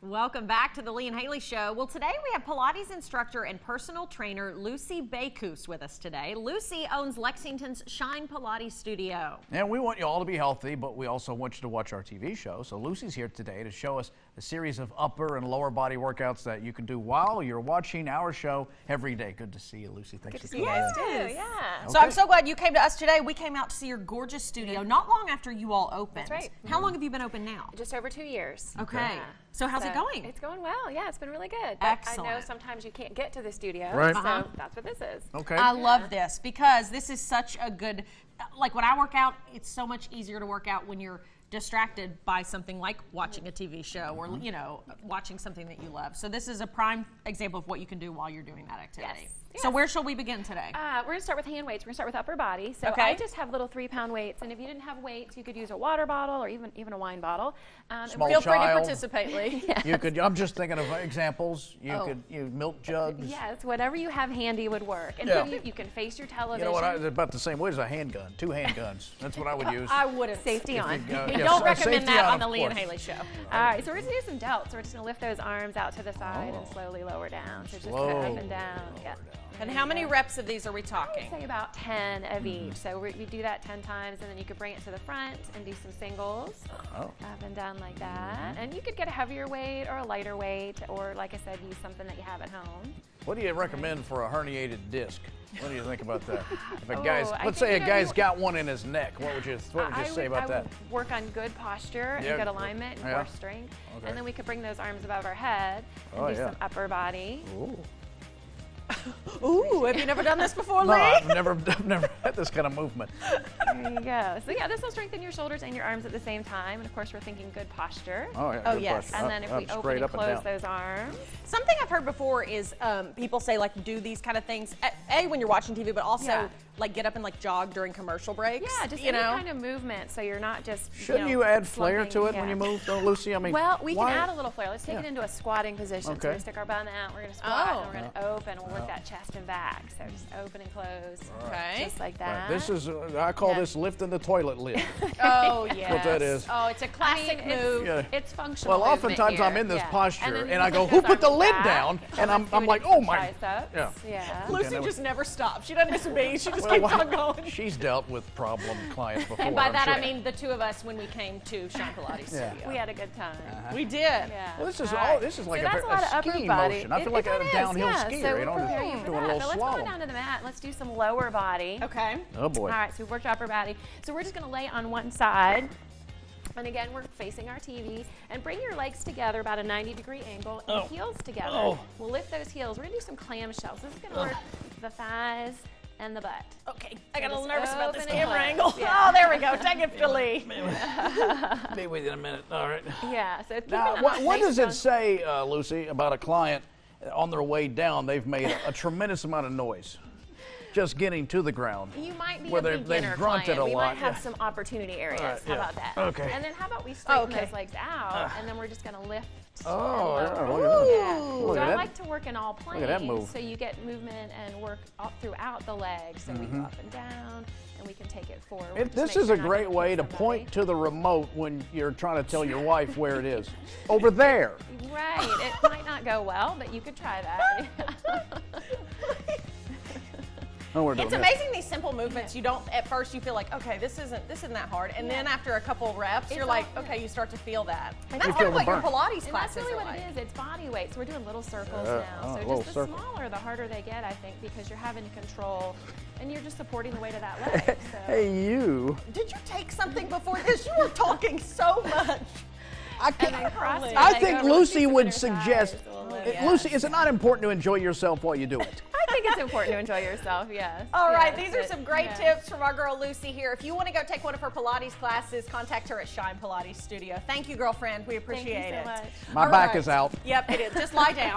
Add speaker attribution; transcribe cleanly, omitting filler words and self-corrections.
Speaker 1: Welcome back to the Lee and Hayley Show. Well, today we have Pilates instructor and personal trainer Lucy Bacus with us today. Lucy owns Lexington's Shine Pilates Studio.
Speaker 2: And we want you all to be healthy, but we also want you to watch our TV show. So Lucy's here today to show us a series of upper and lower body workouts that you can do while you're watching our show every day. Good to see you, Lucy. Thanks for coming.
Speaker 3: Good to see you guys too. Yeah.
Speaker 1: Okay. So I'm so glad you came to us today. We came out to see your gorgeous studio not long after you all opened.
Speaker 3: That's right.
Speaker 1: How long have you been open now?
Speaker 3: Just over 2 years.
Speaker 1: Okay.
Speaker 3: Yeah.
Speaker 1: So how's it going?
Speaker 3: It's going well. Yeah, it's been really good. But
Speaker 1: Excellent.
Speaker 3: I know sometimes you can't get to the studio,
Speaker 2: Right.
Speaker 3: so that's what this is.
Speaker 2: Okay.
Speaker 1: I love this because this is such a good, like when I work out, it's so much easier to work out when you're distracted by something like watching a TV show or, you know, watching something that you love. So this is a prime example of what you can do while you're doing that activity.
Speaker 3: Yes.
Speaker 1: So where shall we begin today?
Speaker 3: We're going to start with hand weights. We're going to start with upper body. So
Speaker 1: Okay.
Speaker 3: I just have little 3-pound weights, and if you didn't have weights, you could use a water bottle or even a wine bottle.
Speaker 2: Small
Speaker 1: Feel free to
Speaker 2: child.
Speaker 1: participate, Lee.
Speaker 2: You could. I'm just thinking of examples. You
Speaker 1: Oh.
Speaker 2: could use milk jugs.
Speaker 3: Yes, whatever you have handy would work. And
Speaker 2: Yeah.
Speaker 3: so you can face your
Speaker 2: You
Speaker 3: television.
Speaker 2: know what? It's about the same way as a handgun. 2 handguns. That's what I would use.
Speaker 1: I wouldn't.
Speaker 3: Safety on.
Speaker 1: We
Speaker 2: Yes,
Speaker 1: don't recommend
Speaker 2: safety
Speaker 1: that on
Speaker 2: of
Speaker 1: the Lee and
Speaker 2: course.
Speaker 1: Hayley Show.
Speaker 3: All right, so we're just going to do some delts. We're just going to lift those arms out to the side and slowly lower down. So just kind of up and down. Yeah.
Speaker 1: And how many reps of these are we talking?
Speaker 3: Say about 10 of each. So we do that 10 times, and then you could bring it to the front and do some singles.
Speaker 2: Oh.
Speaker 3: Up and down like that. And you could get a heavier weight or a lighter weight, or like I said, use something that you have at home.
Speaker 2: What do you recommend for a herniated disc? What do you think about that? If a
Speaker 3: Oh,
Speaker 2: guy's,
Speaker 3: I
Speaker 2: let's
Speaker 3: think,
Speaker 2: say a
Speaker 3: you know,
Speaker 2: guy's
Speaker 3: you-
Speaker 2: got one in his neck. What would you say about
Speaker 3: I
Speaker 2: that?
Speaker 3: would work on good posture
Speaker 2: Yeah,
Speaker 3: and good alignment and
Speaker 2: yeah.
Speaker 3: core strength.
Speaker 2: Okay.
Speaker 3: And then we could bring those arms above our head and
Speaker 2: Oh,
Speaker 3: do
Speaker 2: yeah.
Speaker 3: some upper body.
Speaker 2: Ooh.
Speaker 1: Ooh, have you never done this before,
Speaker 2: No,
Speaker 1: Lee?
Speaker 2: I've never had this kind of movement.
Speaker 3: There you go. So yeah, this will strengthen your shoulders and your arms at the same time. And of course, we're thinking good posture.
Speaker 2: Oh, yeah.
Speaker 1: Oh,
Speaker 2: good
Speaker 1: yes.
Speaker 2: posture.
Speaker 3: And then if
Speaker 2: Up,
Speaker 3: we open
Speaker 2: straight
Speaker 3: and
Speaker 2: up
Speaker 3: close
Speaker 2: down.
Speaker 3: those arms.
Speaker 1: Something I've heard before is people say like do these kind of things, A, when you're watching TV, but also
Speaker 3: Yeah.
Speaker 1: like get up and like jog during commercial breaks.
Speaker 3: Yeah, just
Speaker 1: you
Speaker 3: any
Speaker 1: know?
Speaker 3: kind of movement, so you're not just.
Speaker 2: Shouldn't you add flair
Speaker 3: slumping.
Speaker 2: to it
Speaker 3: Yeah.
Speaker 2: when you move, though, Lucy? I mean,
Speaker 3: Well, we
Speaker 2: why?
Speaker 3: can add a little flair. Let's take
Speaker 2: Yeah.
Speaker 3: it into a squatting position. So we're
Speaker 2: Okay.
Speaker 3: going to stick our bum out, we're going to squat,
Speaker 1: Oh.
Speaker 3: and we're going to open. We'll work that chest and back. So just open and close.
Speaker 1: Okay.
Speaker 3: Just like
Speaker 2: Right.
Speaker 3: that.
Speaker 2: This is, I call
Speaker 3: Yeah.
Speaker 2: this lifting the toilet lid.
Speaker 1: Oh, yes.
Speaker 2: what that is.
Speaker 1: Oh, it's a classic
Speaker 3: I mean,
Speaker 1: move.
Speaker 2: Yeah.
Speaker 3: It's functional.
Speaker 2: Well,
Speaker 3: movement
Speaker 2: oftentimes I'm
Speaker 3: here.
Speaker 2: in this
Speaker 3: Yeah.
Speaker 2: posture,
Speaker 3: then
Speaker 2: and
Speaker 3: you
Speaker 2: I go,
Speaker 3: put
Speaker 2: who
Speaker 3: those
Speaker 2: put the
Speaker 3: arms
Speaker 2: lid
Speaker 3: back,
Speaker 2: down? And
Speaker 3: let's do
Speaker 2: I'm
Speaker 3: it
Speaker 2: like,
Speaker 3: into
Speaker 2: oh my.
Speaker 3: triceps.
Speaker 2: Yeah.
Speaker 3: Yeah.
Speaker 1: Lucy
Speaker 2: Okay,
Speaker 1: just never stops. She doesn't miss a beat. She just
Speaker 2: Well,
Speaker 1: keeps on going.
Speaker 2: She's dealt with problem clients before.
Speaker 1: And by
Speaker 2: I'm
Speaker 1: that
Speaker 2: sure.
Speaker 1: I mean the two of us when we came to Shine Pilates
Speaker 2: Yeah.
Speaker 1: Studio.
Speaker 3: We had a good time.
Speaker 1: We did.
Speaker 3: Yeah.
Speaker 2: Well, this is
Speaker 3: All
Speaker 2: all.
Speaker 3: right.
Speaker 2: This is like
Speaker 3: So that's a lot of
Speaker 2: a
Speaker 3: upper
Speaker 2: skiing
Speaker 3: body.
Speaker 2: motion. I feel like a
Speaker 3: It is,
Speaker 2: downhill
Speaker 3: yeah.
Speaker 2: skier.
Speaker 3: So
Speaker 2: You
Speaker 3: we'll
Speaker 2: know,
Speaker 3: prepare you
Speaker 2: just
Speaker 3: for
Speaker 2: doing a
Speaker 3: that.
Speaker 2: little
Speaker 3: So let's go
Speaker 2: slalom.
Speaker 3: down to the mat. Let's do some lower body.
Speaker 1: Okay.
Speaker 2: Oh boy.
Speaker 3: All right, so we've worked upper body. So we're just going to lay on one side. And again, we're facing our TV. And bring your legs together about a 90-degree angle and heels together.
Speaker 2: Oh.
Speaker 3: We'll lift those heels. We're going to do some clam shells. This is going to work the thighs and the butt.
Speaker 1: Okay. I got a little
Speaker 3: Just
Speaker 1: nervous about this
Speaker 3: open and
Speaker 1: camera
Speaker 3: close.
Speaker 1: angle.
Speaker 3: Yeah.
Speaker 1: Oh, there we go. Take it, Philly.
Speaker 2: Be with you in a minute. All right.
Speaker 3: Yeah, so keep
Speaker 2: Now,
Speaker 3: it
Speaker 2: what
Speaker 3: nice
Speaker 2: does
Speaker 3: and
Speaker 2: it say, Lucy, about a client on their way down? They've made a tremendous amount of noise just getting to the ground.
Speaker 3: You might be
Speaker 2: Where
Speaker 3: a
Speaker 2: they've
Speaker 3: beginner
Speaker 2: grunted
Speaker 3: client.
Speaker 2: a
Speaker 3: We
Speaker 2: lot,
Speaker 3: might have
Speaker 2: yeah.
Speaker 3: some opportunity areas.
Speaker 2: All right,
Speaker 3: How
Speaker 2: yeah.
Speaker 3: about that?
Speaker 2: Okay.
Speaker 3: And then how about we straighten
Speaker 1: Okay.
Speaker 3: those legs out, and then we're just going to lift.
Speaker 2: Oh,
Speaker 3: and
Speaker 2: yeah,
Speaker 3: lower.
Speaker 2: look at that.
Speaker 3: Yeah.
Speaker 2: Look
Speaker 3: So
Speaker 2: at
Speaker 3: I
Speaker 2: that.
Speaker 3: like to work in all planes.
Speaker 2: Look at that move.
Speaker 3: So you get movement and work all throughout the legs. So we
Speaker 2: Mm-hmm.
Speaker 3: go up and down, and we can take it forward. Just
Speaker 2: This
Speaker 3: make
Speaker 2: is
Speaker 3: sure
Speaker 2: a
Speaker 3: not
Speaker 2: great
Speaker 3: to
Speaker 2: way
Speaker 3: hit
Speaker 2: to
Speaker 3: somebody.
Speaker 2: point to the remote when you're trying to tell your wife where it is. Over there.
Speaker 3: Right. It might not go well, but you could try that.
Speaker 2: Oh, we're doing
Speaker 1: It's
Speaker 2: this.
Speaker 1: amazing these simple movements. You don't at first you feel like, okay, this isn't that hard, and then after a couple reps, you're
Speaker 3: all-
Speaker 1: like, okay, you start to feel that. That's
Speaker 2: You
Speaker 1: kind
Speaker 2: feel
Speaker 1: of
Speaker 2: the
Speaker 1: what your
Speaker 2: burn.
Speaker 1: Pilates
Speaker 3: And
Speaker 1: classes
Speaker 3: that's really
Speaker 1: are
Speaker 3: what
Speaker 1: like.
Speaker 3: it is. It's body weight. So we're doing little circles
Speaker 2: Yeah.
Speaker 3: now.
Speaker 2: Oh,
Speaker 3: So
Speaker 2: little
Speaker 3: just the
Speaker 2: circle.
Speaker 3: smaller, the harder they get, I think, because you're having control and you're just supporting the weight of that leg. So.
Speaker 2: Hey, you.
Speaker 1: Did you take something before this? You were talking so much.
Speaker 2: I
Speaker 3: And
Speaker 2: can't.
Speaker 3: then cross your
Speaker 2: I
Speaker 3: leg
Speaker 2: think
Speaker 3: over.
Speaker 2: Lucy
Speaker 3: Let's do
Speaker 2: would
Speaker 3: some inner
Speaker 2: suggest.
Speaker 3: thighs a little bit.
Speaker 2: Lucy, is it not important to enjoy yourself while you do it?
Speaker 3: I think it's important to enjoy yourself, yes.
Speaker 1: All right,
Speaker 3: Yes,
Speaker 1: these are
Speaker 3: but-
Speaker 1: some great
Speaker 3: yeah.
Speaker 1: tips from our girl Lucy here. If you want to go take one of her Pilates classes, contact her at Shine Pilates Studio. Thank you, girlfriend. We appreciate
Speaker 3: Thank you so
Speaker 1: it.
Speaker 3: much.
Speaker 2: My
Speaker 1: All
Speaker 2: back
Speaker 1: right.
Speaker 2: is out.
Speaker 1: Yep, it is. Just lie down.